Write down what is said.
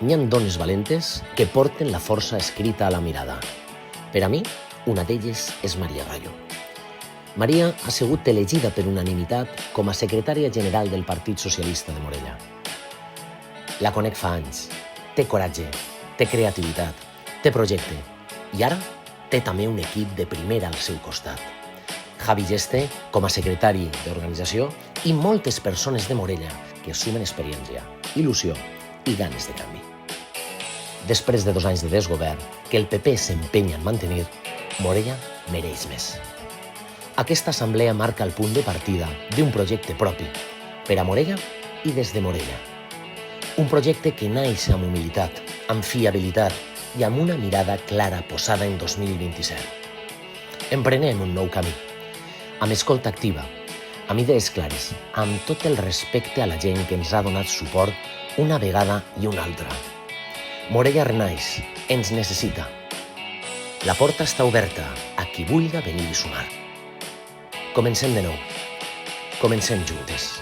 N'hi ha dones valentes que porten la força escrita a la mirada. Per a mi, una d'elles és Maria Rayo. Maria ha sigut elegida per unanimitat com a secretària general del Partit Socialista de Morella. La conec fa anys. Té coratge, té creativitat, té projecte i ara té també un equip de primera al seu costat. Javi Geste, com a secretari d'organització, i moltes persones de Morella que assumen experiència, il·lusió i ganes de canvi. Després de 2 anys de desgovern, que el PP s'empenya en mantenir, Morella mereix més. Aquesta assemblea marca el punt de partida d'un projecte propi, per a Morella i des de Morella. Un projecte que naix amb humilitat, amb fiabilitat i amb una mirada clara posada en 2027. Emprenem un nou camí, amb escolta activa, amb idees clares, amb tot el respecte a la gent que ens ha donat suport una vegada i una altra. Morella renaix, ens necessita. La porta està oberta a qui vulga venir i sumar. Comencem de nou. Comencem juntes.